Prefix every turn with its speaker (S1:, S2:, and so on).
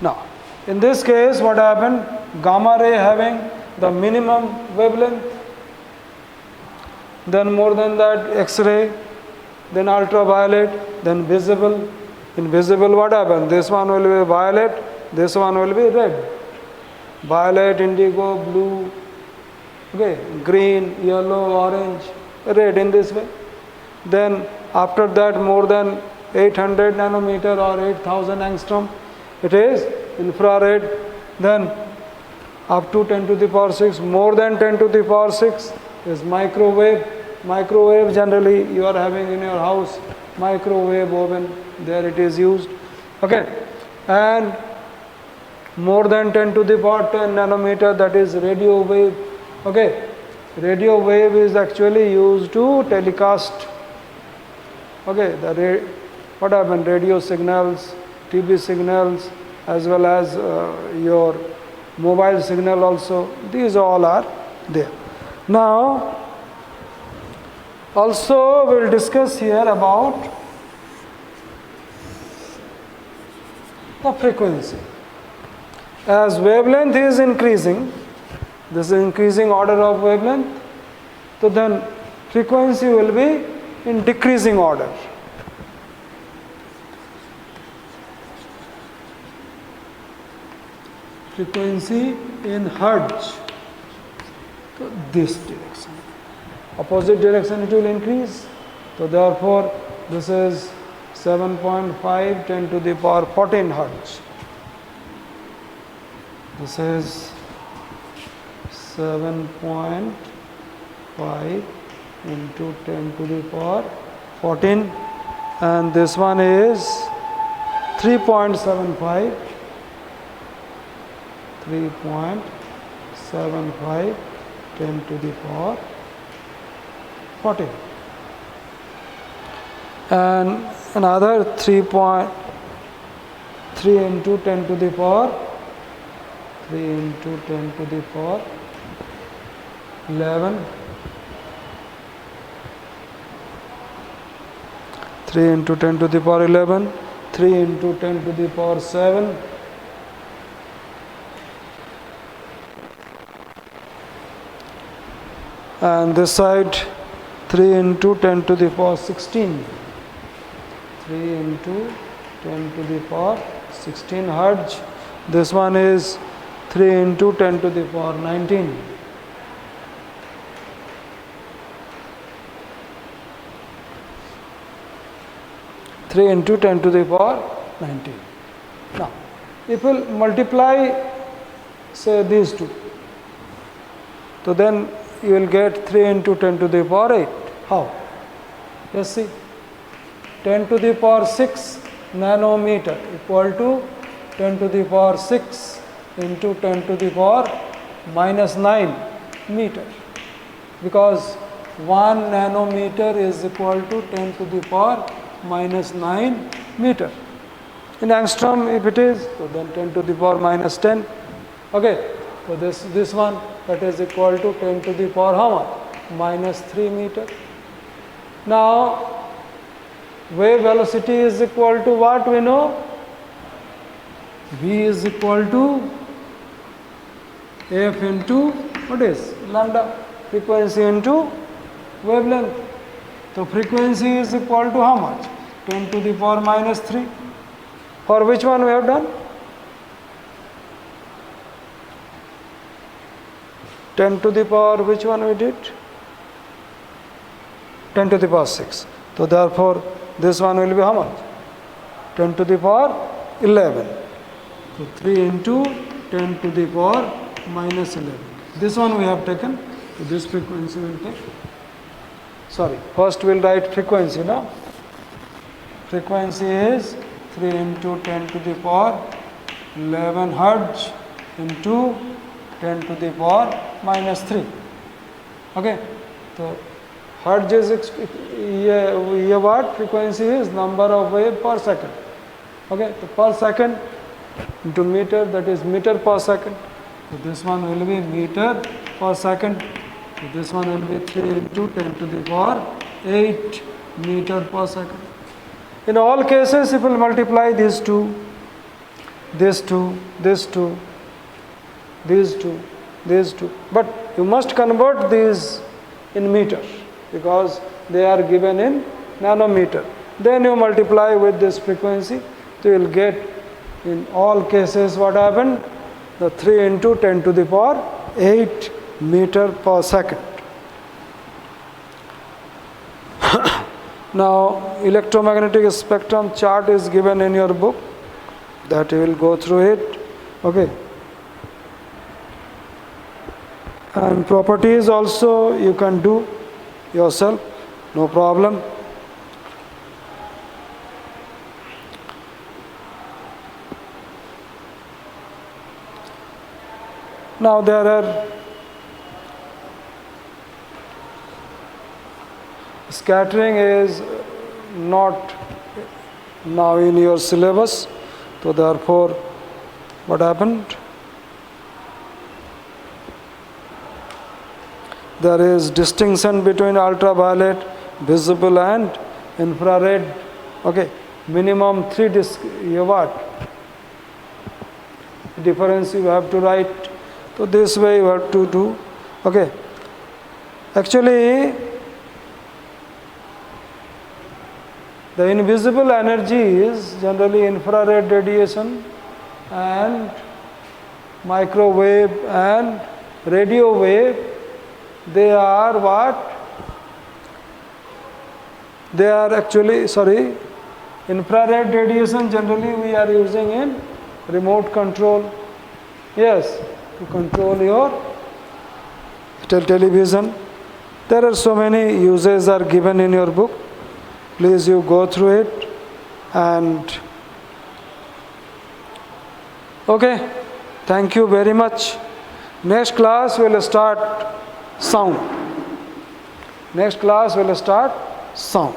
S1: Now, in this case, what happened? Gamma ray having the minimum wavelength, then more than that X-ray, then ultraviolet, then visible. In visible, what happened? This one will be violet, this one will be red. Violet, indigo, blue, okay, green, yellow, orange, red, in this way. Then after that, more than 800 nanometer or 8000 angstrom, it is infrared. Then up to 10 to the power 6, more than 10 to the power 6 is microwave. Microwave generally you are having in your house, microwave oven, there it is used. Okay, and more than 10 to the power 10 nanometer, that is radio wave. Okay, radio wave is actually used to telecast. Okay, what happened? Radio signals, TV signals, as well as your mobile signal also. These all are there. Now, also we'll discuss here about the frequency. As wavelength is increasing, this is increasing order of wavelength, so then frequency will be in decreasing order. Frequency in hertz, so this direction. Opposite direction it will increase. So therefore, this is 7.5 10 to the power 14 hertz. This is 7.5 into 10 to the power 14, and this one is 3.75 10 to the power 14, and another 3.3 into 10 to the power 3 into 10 to the power 11, 3 into 10 to the power 11, 3 into 10 to the power 7, and this side 3 into 10 to the power 16, 3 into 10 to the power 16 hertz. This one is 3 into 10 to the power 19. Three into 10 to the power 19. Now, if we multiply, say, these two, so then you will get 3 into 10 to the power 8. How? Let's see. 10 to the power 6 nanometer equal to 10 to the power 6 into 10 to the power minus 9 meter, because 1 nanometer is equal to 10 to the power minus 9 meter. In angstrom, if it is, so then 10 to the power minus 10. Okay, so this one, that is equal to 10 to the power how much? Minus 3 meter. Now, wave velocity is equal to what we know? V is equal to F into what is? Lambda, frequency into wavelength. So frequency is equal to how much? 10 to the power minus 3. For which one we have done? 10 to the power, which one we did? 10 to the power 6. So therefore, this one will be how much? 10 to the power 11. So 3 into 10 to the power minus 11. This one we have taken. So this frequency will take. Sorry, first we will write frequency now. Frequency is 3 into 10 to the power 11 hertz into 10 to the power minus 3. Okay, so hertz is here what? Frequency is number of wave per second. Okay, so per second into meter, that is meter per second. So this one will be meter per second. So this one will be 3 into 10 to the power 8 meter per second. In all cases, if we multiply these two, these two, these two, these two, these two. But you must convert these in meter because they are given in nanometer. Then you multiply with this frequency, so you will get in all cases what happened? The 3 into 10 to the power 8 meter per second. Now electromagnetic spectrum chart is given in your book, that you will go through it. Okay. And properties also you can do yourself, no problem. Now there are scattering is not now in your syllabus, so therefore what happened? There is distinction between ultraviolet, visible and infrared. Okay, minimum 3 what? Difference you have to write. So this way you have to do. Okay. Actually, the invisible energy is generally infrared radiation and microwave and radio wave. They are what? They are actually, infrared radiation generally we are using in remote control. Yes, to control your television. There are so many uses are given in your book. Please you go through it. And okay, thank you very much. Next class will start sound. Next class will start sound.